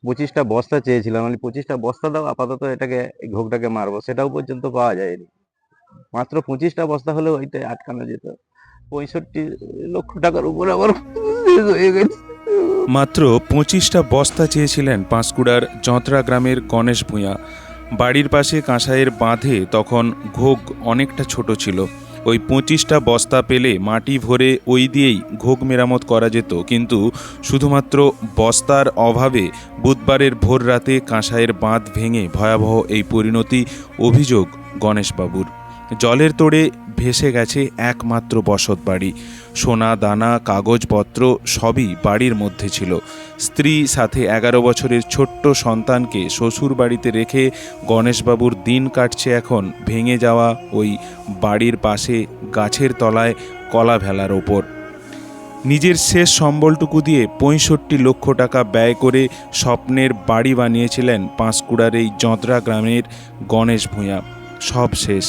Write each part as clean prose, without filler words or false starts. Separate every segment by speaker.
Speaker 1: 25টা বস্তা চেয়েছিলাম, আমি 25টা বস্তা দাও, আপাতত এটাকে এই ঘোগটাকে মারবো, সেটাও পর্যন্ত পাওয়া যায়নি। মাত্র 25টা বস্তা হলেও ওইটাই আটকানো যেত। 65 লক্ষ টাকার উপরে আমার শেষ হয়ে গেছে।
Speaker 2: মাত্র 25টা বস্তা চেয়েছিলেন পাঁশকুড়ার জঁতরা গ্রামের গণেশ ভূঁইয়া। বাড়ির পাশে কাঁসাইয়ের বাঁধে তখন ঘোগ অনেকটা ছোট ছিল। ওই 25টা বস্তা পেলে মাটি ভরে ওই দিয়েই ঘোগ মেরামত করা যেত, কিন্তু শুধুমাত্র বস্তার অভাবে বুধবারের ভোর রাতে কাঁসাইয়ের বাঁধ ভেঙে ভয়াবহ এই পরিণতি, অভিযোগ গণেশবাবুর। জলের তোড়ে ভেসে গেছে একমাত্র বসত বাড়ি। সোনা দানা কাগজপত্র সবই বাড়ির মধ্যে ছিল। স্ত্রী সাথে 11 বছরের ছোট্ট সন্তানকে শ্বশুর বাড়িতে রেখে গণেশবাবুর দিন কাটছে এখন ভেঙে যাওয়া ওই বাড়ির পাশে গাছের তলায় কলা ভেলার ওপর। নিজের শেষ সম্বলটুকু দিয়ে 65 লক্ষ টাকা ব্যয় করে স্বপ্নের বাড়ি বানিয়েছিলেন পাঁশকুড়ার এই জঁতরা গ্রামের গণেশ ভূঁইয়া। সব শেষ।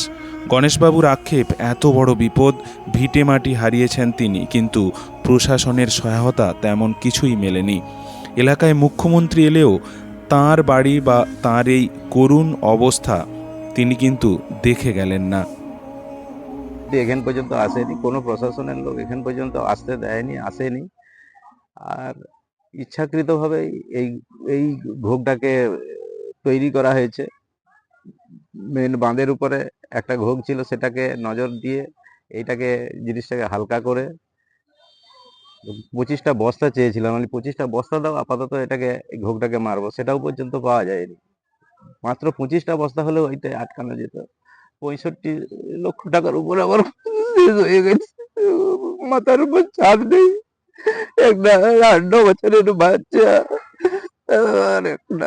Speaker 2: গণেশবাবুর আক্ষেপ, এত বড় বিপদ, ভিটেমাটি হারিয়েছেন তিনি, কিন্তু প্রশাসনের সহায়তা তেমন কিছুই মেলেনি। এলাকায় মুখ্যমন্ত্রী এলেও তাঁর বাড়ি বা তাঁর এই করুণ অবস্থা তিনি কিন্তু দেখে গেলেন না।
Speaker 1: এখান পর্যন্ত আসেনি, কোনো প্রশাসনের লোক এখান পর্যন্ত আসতে দেয়নি, আসেনি। আর ইচ্ছাকৃতভাবেই এই এই ঘোগটাকে তৈরি করা হয়েছে। মেন বাঁধের উপরে একটা ঘোগ ছিল, সেটাকে নজর দিয়ে এইটাকে জিনিসটাকে হালকা করে 25টা বস্তা চেয়েছিলাম, আমি 25টা বস্তা দাও, আপাতত এটাকে এই ঘোগটাকে মারবো, সেটাও পর্যন্ত পাওয়া যায়নি। মাত্র 25টা বস্তা হলেও ওইটাই আটকানো যেত। 65 লক্ষ টাকার উপরে আমার শেষ হয়ে গেছে। মাথার উপর ছাদ নেই, একটা 8-9 বছরের বাচ্চা, আর একটা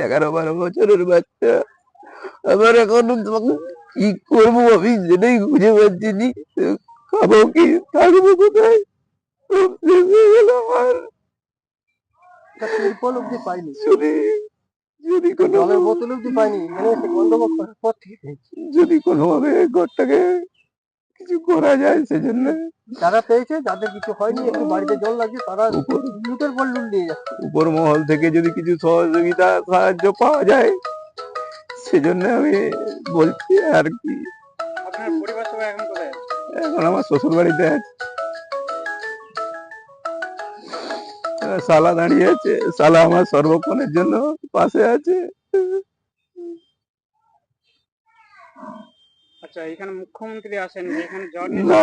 Speaker 1: 11-12 বছরের বাচ্চা। আবার এখন কি করবো আমি সেটাই খুঁজে পাচ্ছি নি। খাবো কি, থাকবো কোথায়, সব শেষ হয়ে গেল আমার।
Speaker 3: তিরপল অব্দি পাইনি,
Speaker 1: যদি যদি কোনো
Speaker 3: জলের বোতল অব্দি পাইনি, মানে সে গন্ডগোল করার পর থেকে পেয়েছি।
Speaker 1: যদি কোনোভাবে ঘরটাকে কিছু করা যায়, সেজন্য
Speaker 3: যারা পেয়েছে, যাদের কিছু হয়নি, একটু বাড়িতে জল লাগছে, তারা লুটের পর লুট নিয়ে যাচ্ছে।
Speaker 1: উপর মহল থেকে যদি কিছু সহযোগিতা সাহায্য পাওয়া যায়, সেজন্য আমি বলছি আর কি।
Speaker 3: আপনার পরিবার সবাই এখন কোথায়?
Speaker 1: এখন আমার শ্বশুর বাড়িতে আছে, শালা দাঁড়িয়ে আছে, শালা আমার সর্বক্ষণের জন্য পাশে আছে।
Speaker 3: আচ্ছা, এখানে মুখ্যমন্ত্রী আসেন, এখানে জল
Speaker 1: না,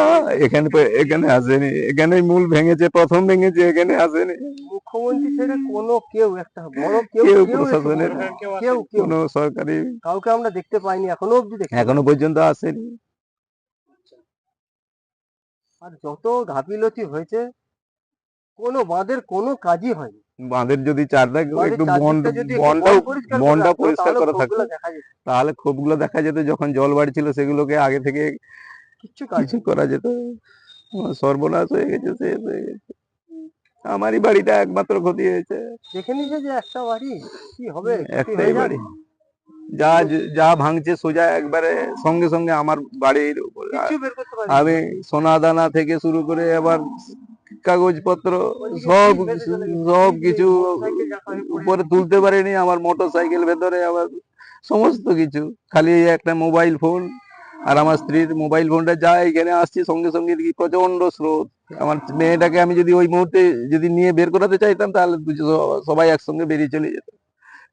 Speaker 1: এখানে আসেনি, এখানে মূল ভেঙেছে, প্রথম ভেঙেছে, এখানে আসেনি।
Speaker 3: মুখ্যমন্ত্রী ছেড়ে কোনো কেউ, একটা বড় কেউ
Speaker 1: কেউ
Speaker 3: কেউ
Speaker 1: প্রশাসনের,
Speaker 3: কেউ কেউ
Speaker 1: কোনো সরকারি
Speaker 3: কাউকে আমরা দেখতে পাইনি, এখনো অব্দি দেখতে
Speaker 1: এখনো
Speaker 3: পাইনি।
Speaker 1: পর্যন্ত আসেনি।
Speaker 3: আর যত গাফিলতি হয়েছে, কোনো বাঁধের কোনো কাজই হয়নি।
Speaker 1: বাঁধের যদি চারদিক
Speaker 3: বাঁধের
Speaker 1: একটু
Speaker 3: চারদিকটা যদি একটু
Speaker 1: বনটাও
Speaker 3: পরিষ্কার করে
Speaker 1: বনটা
Speaker 3: রাখতো,
Speaker 1: পরিষ্কার
Speaker 3: তাহলে
Speaker 1: করা থাকতো,
Speaker 3: ক্ষোভগুলো দেখা যেত।
Speaker 1: তাহলে ক্ষোভগুলো দেখা যেত। যখন জল বাড়ছিল সেগুলোকে আগে থেকে
Speaker 3: কিচ্ছু কাজ
Speaker 1: কিছু
Speaker 3: নেই।
Speaker 1: করা যেত। আমার সর্বনাশ হয়ে গেছে, শেষ হয়ে গেছে। আমারই বাড়িটা একমাত্র ক্ষতি হয়েছে,
Speaker 3: দেখে নিছে যে একটা বাড়ি, কি হবে, ক্ষতি
Speaker 1: একটাই
Speaker 3: হয়ে যাক।
Speaker 1: বাড়ি। যা যা ভাঙছে সোজা একবারে সঙ্গে সঙ্গে আমার বাড়ির উপরে।
Speaker 3: কিচ্ছু বের করতে পারিনি।
Speaker 1: আমি সোনা দানা থেকে শুরু করে আবার কাগজপত্র
Speaker 3: ওইদিকে
Speaker 1: সব
Speaker 3: ফ্রিজ ভেসে চলে গেছে,
Speaker 1: সব
Speaker 3: ফ্রিজ নেই,
Speaker 1: কিছু
Speaker 3: মোটরসাইকেল রাখা হয়ে পড়ে
Speaker 1: উপরে
Speaker 3: আছে।
Speaker 1: তুলতে পারিনি। আমার মোটর সাইকেল ভেতরে, আবার সমস্ত কিছু, খালি এই একটা মোবাইল ফোন। আর আমার স্ত্রীর মোবাইল ফোনটা যা এখানে আসছে সঙ্গে সঙ্গে দেখি প্রচন্ড স্রোত। আমার মেয়েটাকে আমি যদি ওই মুহূর্তে যদি নিয়ে বের করাতে চাইতাম, তাহলে সবাই একসঙ্গে বেরিয়ে চলে যেত।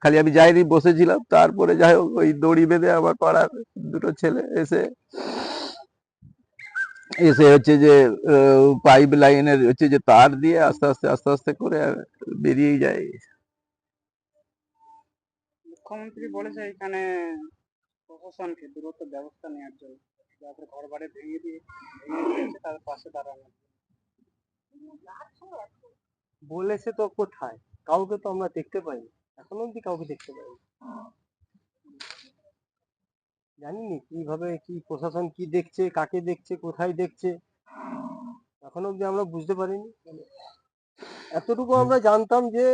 Speaker 1: খালি আমি যাইনি, বসেছিলাম। তারপরে যাই হোক, ওই দড়ি বেঁধে আমার পাড়ার দুটো ছেলে এসে এসে হচ্ছে যে পাইপ লাইনের হচ্ছে যে তার দিয়ে আস্তে আস্তে আস্তে আস্তে করে বেরিয়ে যায়।
Speaker 3: মুখ্যমন্ত্রী বলেছে এখানে প্রশাসনকে দ্রুত ব্যবস্থা নেওয়ার জন্য, যাতে ঘর বাড়ি ভেঙে দিয়েছে তার পাশে দাঁড়ানো। বলেছে তো কোথায়, কাউকে তো আমরা দেখতে পাইনি, এখনো অব্দি কাউকে দেখতে পাইনি। জানিনি কিভাবে, কি প্রশাসন কি দেখছে, কাকে দেখছে, কোথায় দেখছে, এখনো অব্দি আমরা বুঝতে পারিনি। এতটুকু আমরা জানতাম যে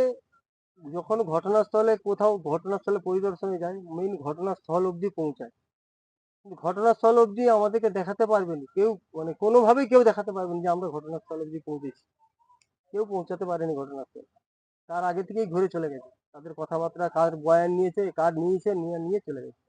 Speaker 3: যখন ঘটনাস্থলে, কোথাও ঘটনাস্থলে পরিদর্শনে যায়, মেইন ঘটনাস্থল অব্দি পৌঁছায়, কিন্তু ঘটনাস্থল অব্দি আমাদেরকে দেখাতে পারবেন কেউ, মানে কোনোভাবেই কেউ দেখাতে পারবেন যে আমরা ঘটনাস্থল অব্দি পৌঁছেছি। কেউ পৌঁছাতে পারেনি ঘটনাস্থলে। তার আগে থেকেই ঘুরে চলে গেছে। তাদের কথাবার্তা কার বয়ান নিয়েছে, কার নিয়েছে, নিয়ে নিয়ে চলে গেছে।